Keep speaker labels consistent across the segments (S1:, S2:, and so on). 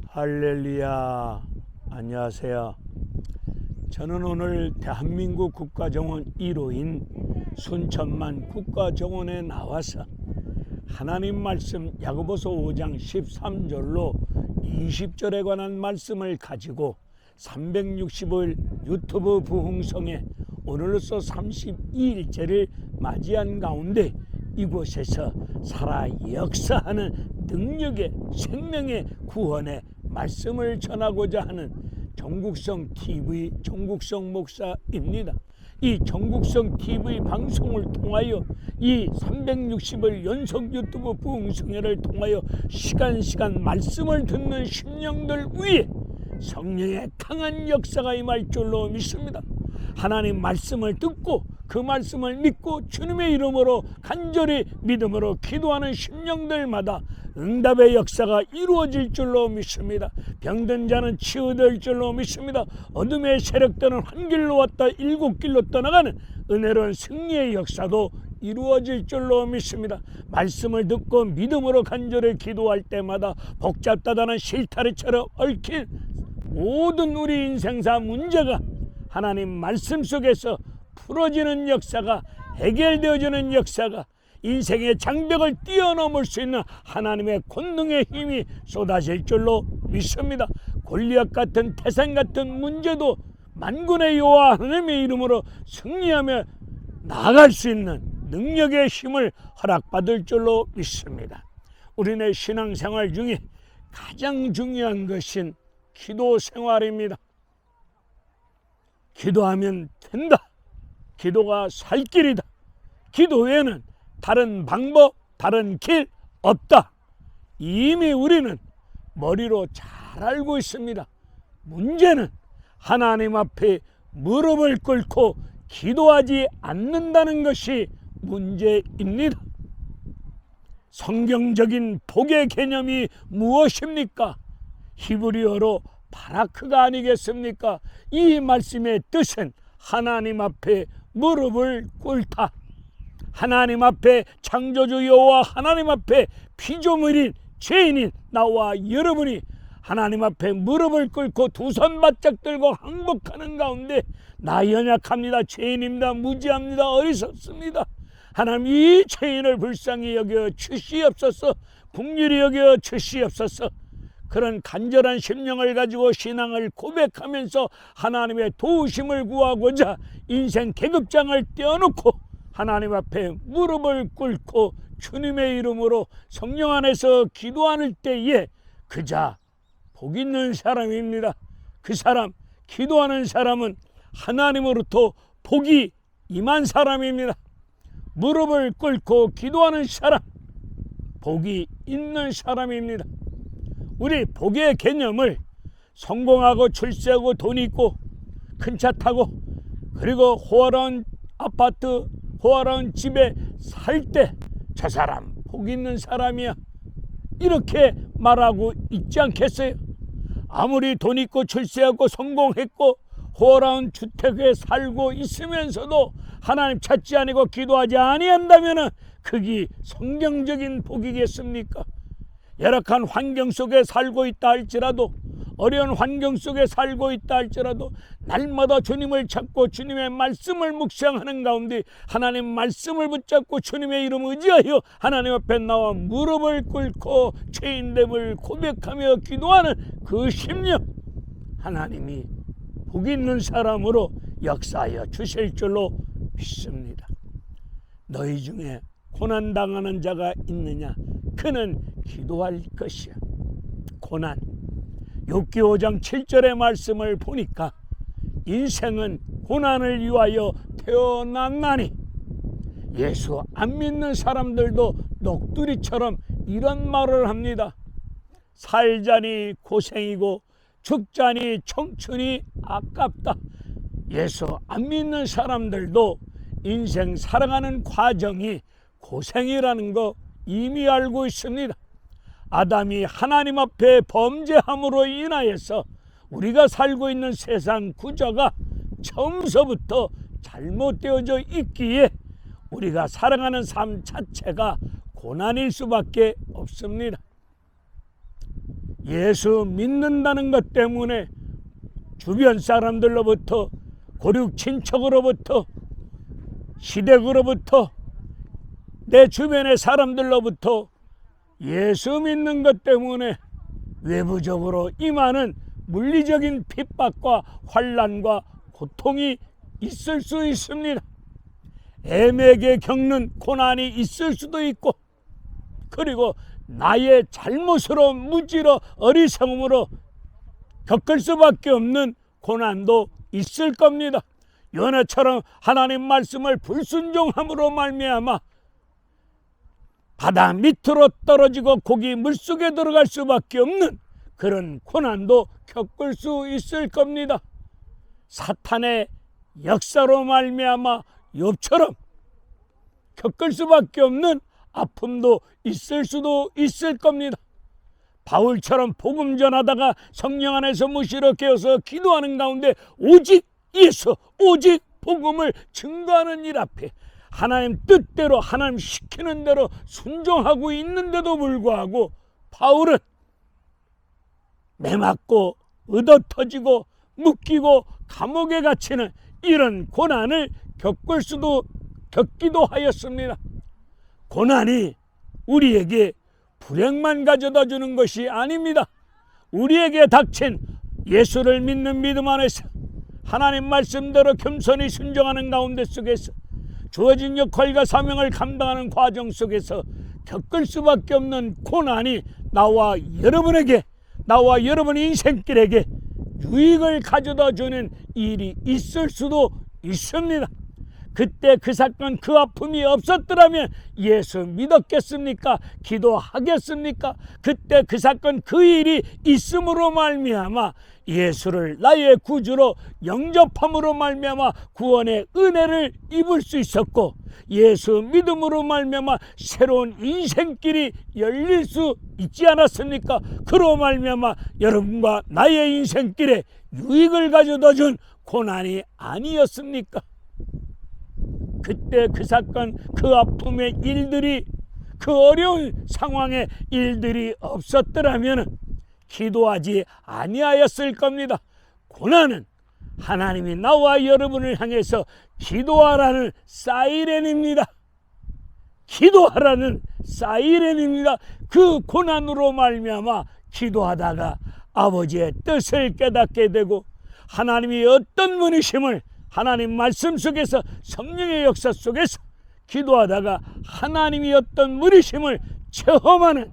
S1: 할렐루야. 안녕하세요. 저는 오늘 대한민국 국가정원 1호인 순천만 국가정원에 나와서 하나님 말씀 야고보서 5장 13절로 20절에 관한 말씀을 가지고 365일 유튜브 부흥성에 오늘로써 32일째를 맞이한 가운데 이곳에서 살아 역사하는 능력의 생명의 구원의 말씀을 전하고자 하는 정국성 TV 정국성 목사입니다. 이 정국성 TV 방송을 통하여 이 360일 연속 유튜브 부흥성회를 통하여 시간 말씀을 듣는 심령들 위에 성령의 강한 역사가 임할 줄로 믿습니다. 하나님 말씀을 듣고 그 말씀을 믿고 주님의 이름으로 간절히 믿음으로 기도하는 심령들마다 응답의 역사가 이루어질 줄로 믿습니다. 병든 자는 치유될 줄로 믿습니다. 어둠의 세력들은 한 길로 왔다 7길로 떠나가는 은혜로운 승리의 역사도 이루어질 줄로 믿습니다. 말씀을 듣고 믿음으로 간절히 기도할 때마다 복잡다단한 실타래처럼 얽힌 모든 우리 인생사 문제가 하나님 말씀 속에서 풀어지는 역사가, 해결되어지는 역사가, 인생의 장벽을 뛰어넘을 수 있는 하나님의 권능의 힘이 쏟아질 줄로 믿습니다. 골리앗 같은 태산 같은 문제도 만군의 여호와 하나님의 이름으로 승리하며 나아갈 수 있는 능력의 힘을 허락받을 줄로 믿습니다. 우리네 신앙생활 중에 가장 중요한 것은 기도 생활입니다. 기도하면 된다. 기도가 살 길이다. 기도 외에는 다른 방법, 다른 길 없다. 이미 우리는 머리로 잘 알고 있습니다. 문제는 하나님 앞에 무릎을 꿇고 기도하지 않는다는 것이 문제입니다. 성경적인 복의 개념이 무엇입니까? 히브리어로 바라크가 아니겠습니까? 이 말씀의 뜻은 하나님 앞에 무릎을 꿇다. 하나님 앞에 창조주 여호와 하나님 앞에 피조물인 죄인인 나와 여러분이 하나님 앞에 무릎을 꿇고 두 손 바짝 들고 항복하는 가운데 나 연약합니다. 죄인입니다. 무지합니다. 어리석습니다. 하나님 이 죄인을 불쌍히 여겨 주시옵소서. 긍휼히 여겨 주시옵소서. 그런 간절한 심령을 가지고 신앙을 고백하면서 하나님의 도우심을 구하고자 인생 계급장을 떼어놓고 하나님 앞에 무릎을 꿇고 주님의 이름으로 성령 안에서 기도하는 때에 그자 복 있는 사람입니다. 그 사람, 기도하는 사람은 하나님으로부터 복이 임한 사람입니다. 무릎을 꿇고 기도하는 사람, 복이 있는 사람입니다. 우리 복의 개념을 성공하고 출세하고 돈 있고 큰 차 타고 그리고 호화로운 아파트, 호화로운 집에 살 때 저 사람 복 있는 사람이야 이렇게 말하고 있지 않겠어요? 아무리 돈 있고 출세하고 성공했고 호화로운 주택에 살고 있으면서도 하나님 찾지 아니고 기도하지 아니한다면 그게 성경적인 복이겠습니까? 열악한 환경 속에 살고 있다 할지라도 어려운 환경 속에 살고 있다 할지라도 날마다 주님을 찾고 주님의 말씀을 묵상하는 가운데 하나님 말씀을 붙잡고 주님의 이름 의지하여 하나님 앞에 나와 무릎을 꿇고 죄인됨을 고백하며 기도하는 그 심령 하나님이 복 있는 사람으로 역사하여 주실 줄로 믿습니다. 너희 중에 고난당하는 자가 있느냐? 그는 기도할 것이야. 고난. 욥기 5장 7절의 말씀을 보니까 인생은 고난을 위하여 태어났나니 예수 안 믿는 사람들도 녹두리처럼 이런 말을 합니다. 살자니 고생이고 죽자니 청춘이 아깝다. 예수 안 믿는 사람들도 인생 살아가는 과정이 고생이라는 거 이미 알고 있습니다. 아담이 하나님 앞에 범죄함으로 인하여서 우리가 살고 있는 세상 구조가 처음서부터 잘못되어져 있기에 우리가 살아가는 삶 자체가 고난일 수밖에 없습니다. 예수 믿는다는 것 때문에 주변 사람들로부터, 고륙 친척으로부터, 시댁으로부터, 내 주변의 사람들로부터 예수 믿는 것 때문에 외부적으로 임하는 물리적인 핍박과 환난과 고통이 있을 수 있습니다. 애매하게 겪는 고난이 있을 수도 있고, 그리고 나의 잘못으로, 무지로, 어리석음으로 겪을 수밖에 없는 고난도 있을 겁니다. 요나처럼 하나님 말씀을 불순종함으로 말미암아 바다 밑으로 떨어지고 고기 물속에 들어갈 수밖에 없는 그런 고난도 겪을 수 있을 겁니다. 사탄의 역사로 말미암아 욥처럼 겪을 수밖에 없는 아픔도 있을 수도 있을 겁니다. 바울처럼 복음 전하다가 성령 안에서 무시로 깨어서 기도하는 가운데 오직 예수, 오직 복음을 증거하는 일 앞에 하나님 뜻대로, 하나님 시키는 대로 순종하고 있는데도 불구하고 바울은 매맞고 얻어터지고 묶이고 감옥에 갇히는 이런 고난을 겪기도 하였습니다. 고난이 우리에게 불행만 가져다 주는 것이 아닙니다. 우리에게 닥친 예수를 믿는 믿음 안에서 하나님 말씀대로 겸손히 순종하는 가운데 속에서 주어진 역할과 사명을 감당하는 과정 속에서 겪을 수밖에 없는 고난이 나와 여러분에게, 나와 여러분 인생길에게 유익을 가져다 주는 일이 있을 수도 있습니다. 그때 그 사건, 그 아픔이 없었더라면 예수 믿었겠습니까? 기도하겠습니까? 그때 그 사건, 그 일이 있음으로 말미암아 예수를 나의 구주로 영접함으로 말미암아 구원의 은혜를 입을 수 있었고, 예수 믿음으로 말미암아 새로운 인생길이 열릴 수 있지 않았습니까? 그로 말미암아 여러분과 나의 인생길에 유익을 가져다 준 고난이 아니었습니까? 그때 그 사건, 그 아픔의 일들이, 그 어려운 상황의 일들이 없었더라면 기도하지 아니하였을 겁니다. 고난은 하나님이 나와 여러분을 향해서 기도하라는 사이렌입니다. 기도하라는 사이렌입니다. 그 고난으로 말미암아 기도하다가 아버지의 뜻을 깨닫게 되고, 하나님이 어떤 분이심을 하나님 말씀 속에서, 성령의 역사 속에서 기도하다가 하나님이 어떤 분이심을 체험하는,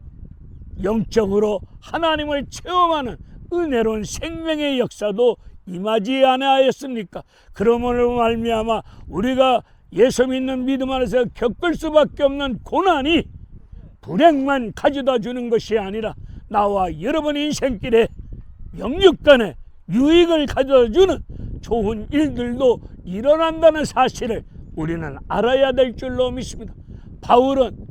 S1: 영적으로 하나님을 체험하는 은혜로운 생명의 역사도 임하지 아니하였습니까? 그러므로 말미암아 우리가 예수 믿는 믿음 안에서 겪을 수밖에 없는 고난이 불행만 가져다 주는 것이 아니라 나와 여러분 인생길에 영육간에 유익을 가져다 주는 좋은 일들도 일어난다는 사실을 우리는 알아야 될 줄로 믿습니다. 바울은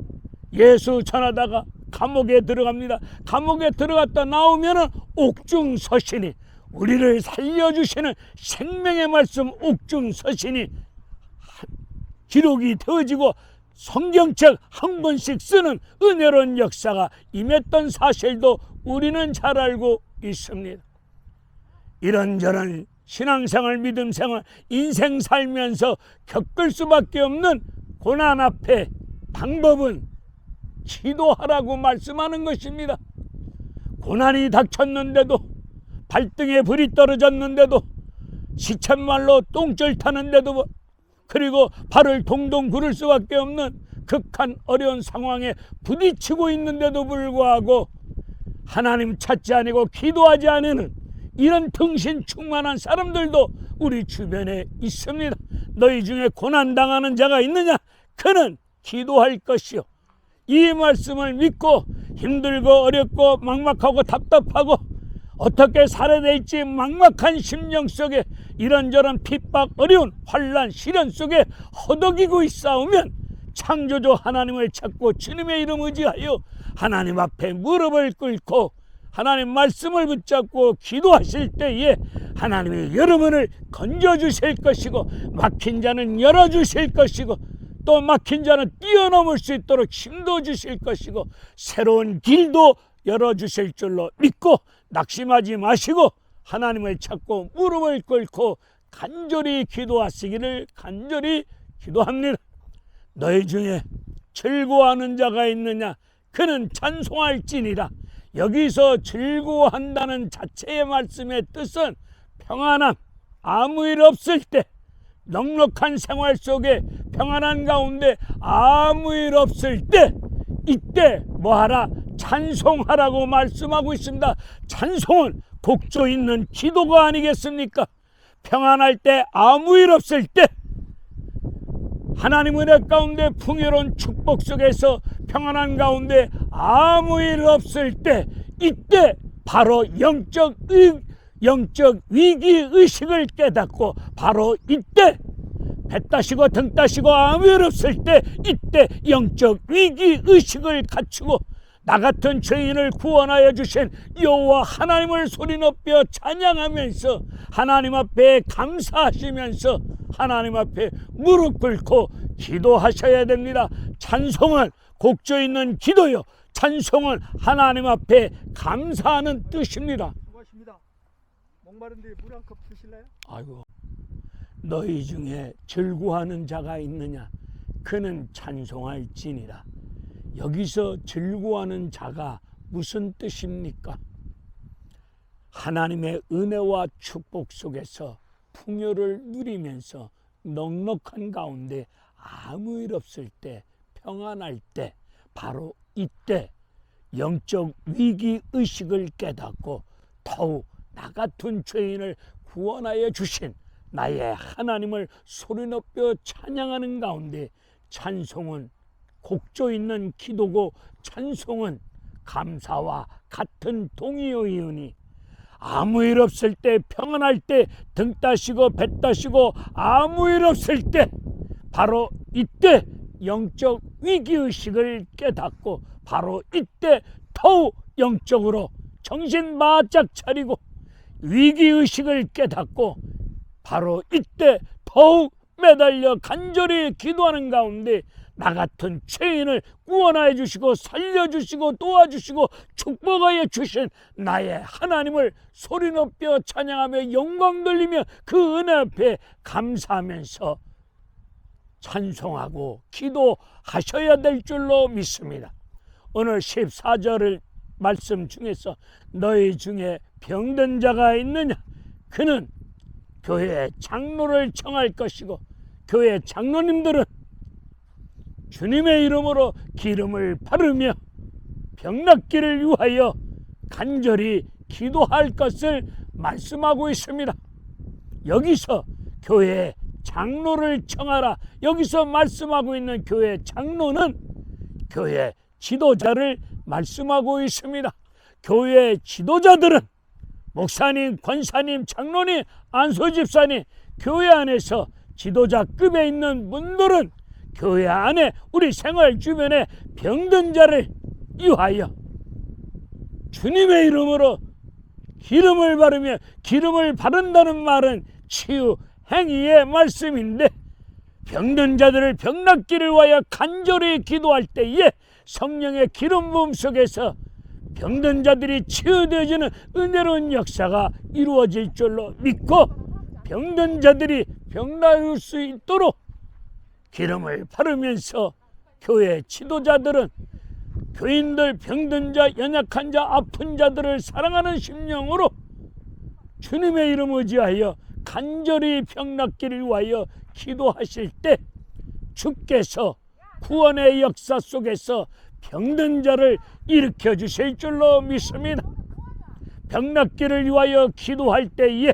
S1: 예수 전하다가 감옥에 들어갑니다. 감옥에 들어갔다 나오면 옥중서신이, 우리를 살려주시는 생명의 말씀 옥중서신이 기록이 되어지고 성경책 한 권씩 쓰는 은혜로운 역사가 임했던 사실도 우리는 잘 알고 있습니다. 이런저런 신앙생활, 믿음생활, 인생 살면서 겪을 수밖에 없는 고난 앞에 방법은 기도하라고 말씀하는 것입니다. 고난이 닥쳤는데도, 발등에 불이 떨어졌는데도, 시쳇말로 똥줄 타는데도, 그리고 발을 동동 구를 수밖에 없는 극한 어려운 상황에 부딪히고 있는데도 불구하고 하나님 찾지 아니고 기도하지 않는 이런 등신 충만한 사람들도 우리 주변에 있습니다. 너희 중에 고난당하는 자가 있느냐? 그는 기도할 것이요. 이 말씀을 믿고 힘들고 어렵고 막막하고 답답하고 어떻게 살아야 될지 막막한 심령 속에 이런저런 핍박, 어려운 환난, 시련 속에 허덕이고 있사오면 창조주 하나님을 찾고 주님의 이름 의지하여 하나님 앞에 무릎을 꿇고 하나님 말씀을 붙잡고 기도하실 때에 하나님이 여러분을 건져주실 것이고, 막힌 자는 열어주실 것이고, 또 막힌 자는 뛰어넘을 수 있도록 힘도 주실 것이고, 새로운 길도 열어주실 줄로 믿고 낙심하지 마시고 하나님을 찾고 무릎을 꿇고 간절히 기도하시기를 간절히 기도합니다. 너희 중에 즐거워하는 자가 있느냐? 그는 찬송할지니라. 여기서 즐거워한다는 자체의 말씀의 뜻은 평안함, 아무 일 없을 때, 넉넉한 생활 속에 평안한 가운데 아무 일 없을 때, 이때 뭐하라? 찬송하라고 말씀하고 있습니다. 찬송은 곡조 있는 기도가 아니겠습니까? 평안할 때, 아무 일 없을 때, 하나님 은혜 가운데 풍요로운 축복 속에서 평안한 가운데 아무 일 없을 때, 이때 바로 영적 위기의식을 깨닫고 바로 이때 배 따시고 등 따시고 아무 일 없을 때, 이때 영적 위기의식을 갖추고 나 같은 죄인을 구원하여 주신 여호와 하나님을 소리 높여 찬양하면서 하나님 앞에 감사하시면서 하나님 앞에 무릎 꿇고 기도하셔야 됩니다. 찬송은 곡조 있는 기도요, 찬송은 하나님 앞에 감사하는 뜻입니다.
S2: 수고하십니다. 목마른데 물 한 컵 드실래요?
S1: 아이고, 너희 중에 즐거워하는 자가 있느냐? 그는 찬송할지니라. 여기서 즐거워하는 자가 무슨 뜻입니까? 하나님의 은혜와 축복 속에서 풍요를 누리면서 넉넉한 가운데 아무 일 없을 때, 평안할 때, 바로 이때 영적 위기의식을 깨닫고 더욱 나 같은 죄인을 구원하여 주신 나의 하나님을 소리 높여 찬양하는 가운데 찬송은 곡조 있는 기도고 찬송은 감사와 같은 동의어이오니 아무 일 없을 때, 평안할 때, 등 따시고 배 따시고 아무 일 없을 때, 바로 이때 영적 위기의식을 깨닫고 바로 이때 더욱 영적으로 정신 바짝 차리고 위기의식을 깨닫고 바로 이때 더욱 매달려 간절히 기도하는 가운데 나 같은 죄인을 구원하여 주시고 살려주시고 도와주시고 축복하여 주신 나의 하나님을 소리 높여 찬양하며 영광 돌리며 그 은혜 앞에 감사하면서 찬송하고 기도하셔야 될 줄로 믿습니다. 오늘 14절을 말씀 중에서 너희 중에 병든 자가 있느냐? 그는 교회 장로를 청할 것이고 교회 장로님들은 주님의 이름으로 기름을 바르며 병낫기를 위하여 간절히 기도할 것을 말씀하고 있습니다. 여기서 교회 장로를 청하라, 여기서 말씀하고 있는 교회 장로는 교회 지도자를 말씀하고 있습니다. 교회 지도자들은 목사님, 권사님, 장로님, 안수집사님, 교회 안에서 지도자급에 있는 분들은 교회 안에 우리 생활 주변에 병든 자를 위하여 주님의 이름으로 기름을 바르며, 기름을 바른다는 말은 치유 행위의 말씀인데 병든 자들을 병낫기를 위하여 간절히 기도할 때에 성령의 기름 부음 속에서 병든 자들이 치유되어지는 은혜로운 역사가 이루어질 줄로 믿고 병든 자들이 병 나을 수 있도록 기름을 바르면서 교회 지도자들은 교인들, 병든 자, 연약한 자, 아픈 자들을 사랑하는 심령으로 주님의 이름 의지하여 간절히 병낫기를 위하여 기도하실 때 주께서 구원의 역사 속에서 병든 자를 일으켜 주실 줄로 믿습니다. 병낫기를 위하여 기도할 때에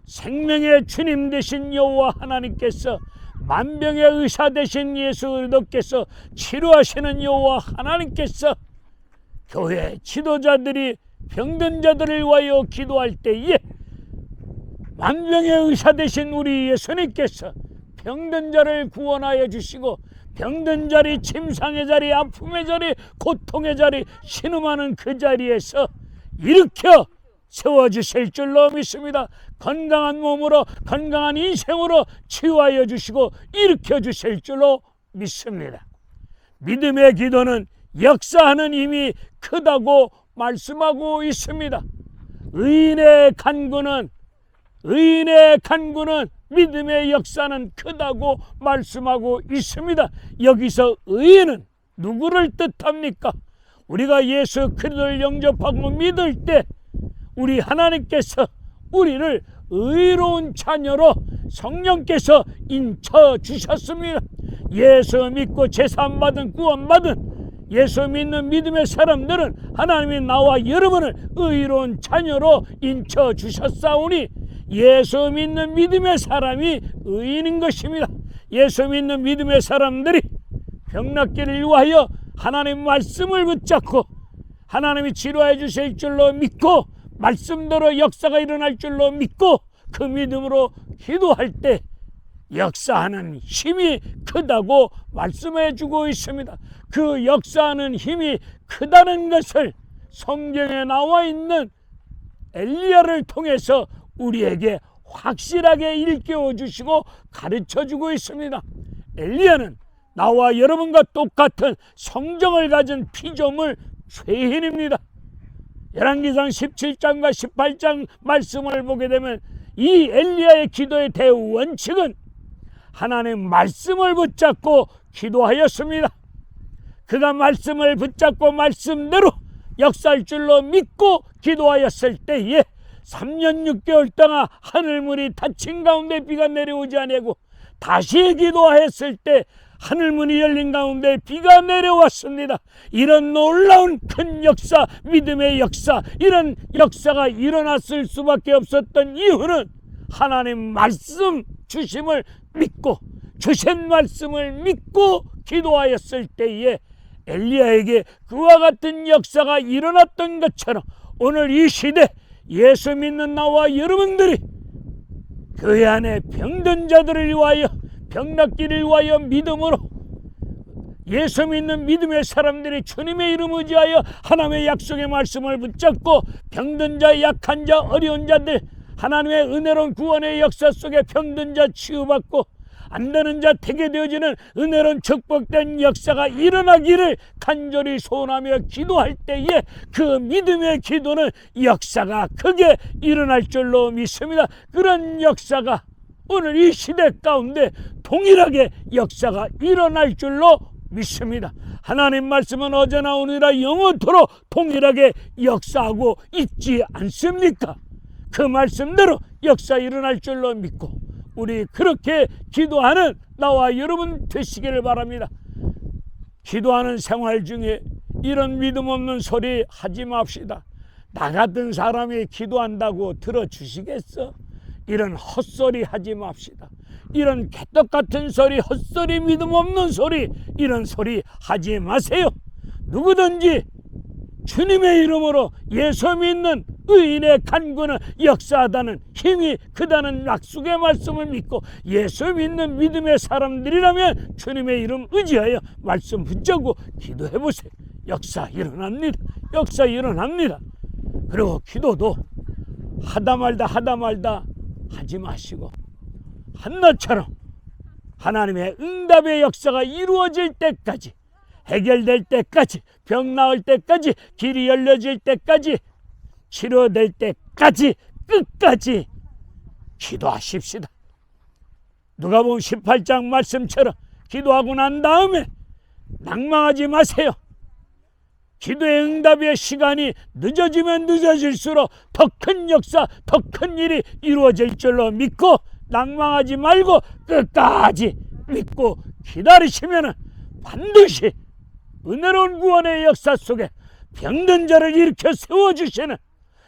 S1: 생명의 주님 되신 여호와 하나님께서, 만병의 의사 되신 예수 그리스도께서, 치료하시는 여호와 하나님께서 교회 지도자들이 병든 자들을 위하여 기도할 때에 만병의 의사 되신 우리 예수님께서 병든 자를 구원하여 주시고 병든 자리, 침상의 자리, 아픔의 자리, 고통의 자리, 신음하는 그 자리에서 일으켜 세워주실 줄로 믿습니다. 건강한 몸으로, 건강한 인생으로 치유하여 주시고 일으켜 주실 줄로 믿습니다. 믿음의 기도는 역사하는 힘이 크다고 말씀하고 있습니다. 의인의 간구는 믿음의 역사는 크다고 말씀하고 있습니다. 여기서 의인은 누구를 뜻합니까? 우리가 예수 그리스도를 영접하고 믿을 때 우리 하나님께서 우리를 의로운 자녀로 성령께서 인쳐 주셨습니다. 예수 믿고 제사함받은 구원받은 예수 믿는 믿음의 사람들은 하나님이 나와 여러분을 의로운 자녀로 인쳐 주셨사오니 예수 믿는 믿음의 사람이 의인인 것입니다. 예수 믿는 믿음의 사람들이 병낫기를 위하여 하나님 말씀을 붙잡고 하나님이 치료해 주실 줄로 믿고 말씀대로 역사가 일어날 줄로 믿고 그 믿음으로 기도할 때 역사하는 힘이 크다고 말씀해 주고 있습니다. 그 역사하는 힘이 크다는 것을 성경에 나와 있는 엘리야를 통해서 우리에게 확실하게 일깨워 주시고 가르쳐 주고 있습니다. 엘리야는 나와 여러분과 똑같은 성정을 가진 피조물 죄인입니다. 열왕기상 17장과 18장 말씀을 보게 되면 이 엘리야의 기도의 대원칙은 하나님 말씀을 붙잡고 기도하였습니다. 그가 말씀을 붙잡고 말씀대로 역사할 줄로 믿고 기도하였을 때에 3년 6개월 동안 하늘문이 닫힌 가운데 비가 내려오지 아니하고 다시 기도하였을 때 하늘문이 열린 가운데 비가 내려왔습니다. 이런 놀라운 큰 역사, 믿음의 역사, 이런 역사가 일어났을 수밖에 없었던 이유는 하나님 말씀 주심을 믿고 주신 말씀을 믿고 기도하였을 때에 엘리야에게 그와 같은 역사가 일어났던 것처럼 오늘 이 시대 예수 믿는 나와 여러분들이 교회 안에 병든 자들을 위하여 병낫기를 위하여 믿음으로 예수 믿는 믿음의 사람들이 주님의 이름 의지하여 하나님의 약속의 말씀을 붙잡고 병든 자, 약한 자, 어려운 자들 하나님의 은혜로운 구원의 역사 속에 병든 자 치유받고 안 되는 자 되게 되어지는 은혜로운 축복된 역사가 일어나기를 간절히 소원하며 기도할 때에 그 믿음의 기도는 역사가 크게 일어날 줄로 믿습니다. 그런 역사가 오늘 이 시대 가운데 동일하게 역사가 일어날 줄로 믿습니다. 하나님 말씀은 어제나 오늘이라 영원토록 동일하게 역사하고 있지 않습니까? 그 말씀대로 역사 일어날 줄로 믿고 우리 그렇게 기도하는 나와 여러분 되시기를 바랍니다. 기도하는 생활 중에 이런 믿음 없는 소리 하지 맙시다. 나 같은 사람이 기도한다고 들어주시겠어? 이런 헛소리 하지 맙시다. 이런 개떡 같은 소리, 헛소리, 믿음 없는 소리, 이런 소리 하지 마세요. 누구든지 주님의 이름으로 예수 믿는 의인의 간구는 역사하다는 힘이 크다는 약속의 말씀을 믿고 예수 믿는 믿음의 사람들이라면 주님의 이름 의지하여 말씀 붙잡고 기도해 보세요. 역사 일어납니다. 역사 일어납니다. 그리고 기도도 하다 말다 하지 마시고 한나처럼 하나님의 응답의 역사가 이루어질 때까지, 해결될 때까지, 병 나을 때까지, 길이 열려질 때까지, 치료될 때까지 끝까지 기도하십시다. 누가복음 18장 말씀처럼 기도하고 난 다음에 낭망하지 마세요. 기도의 응답의 시간이 늦어지면 늦어질수록 더 큰 역사, 더 큰 일이 이루어질 줄로 믿고 낭망하지 말고 끝까지 믿고 기다리시면 반드시 은혜로운 구원의 역사 속에 병든 자를 일으켜 세워주시는,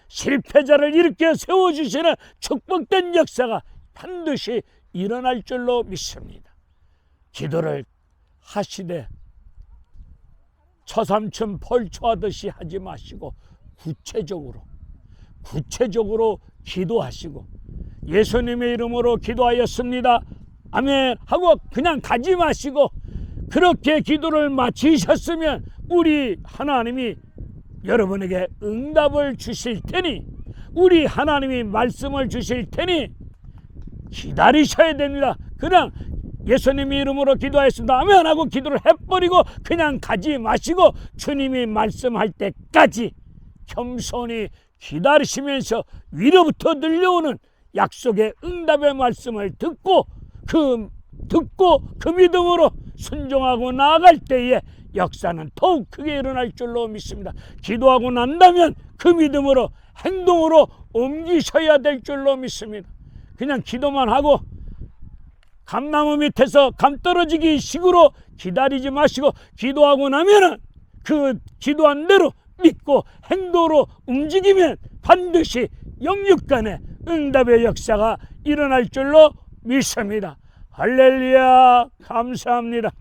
S1: 실패자를 일으켜 세워주시는 축복된 역사가 반드시 일어날 줄로 믿습니다. 기도를 하시되 처삼춘 펄초하듯이 하지 마시고 구체적으로 기도하시고 예수님의 이름으로 기도하였습니다, 아멘 하고 그냥 가지 마시고 그렇게 기도를 마치셨으면 우리 하나님이 여러분에게 응답을 주실 테니, 우리 하나님이 말씀을 주실 테니 기다리셔야 됩니다. 그냥 예수님의 이름으로 기도하였습니다 아멘 하고 기도를 해버리고 그냥 가지 마시고 주님이 말씀할 때까지 겸손히 기다리시면서 위로부터 들려오는 약속의 응답의 말씀을 듣고 그 믿음으로 순종하고 나아갈 때에 역사는 더욱 크게 일어날 줄로 믿습니다. 기도하고 난다면 그 믿음으로 행동으로 옮기셔야 될 줄로 믿습니다. 그냥 기도만 하고 감나무 밑에서 감 떨어지기 식으로 기다리지 마시고 기도하고 나면은 그 기도한 대로 믿고 행동으로 움직이면 반드시 영육간에 응답의 역사가 일어날 줄로 믿습니다. 할렐루야, 감사합니다.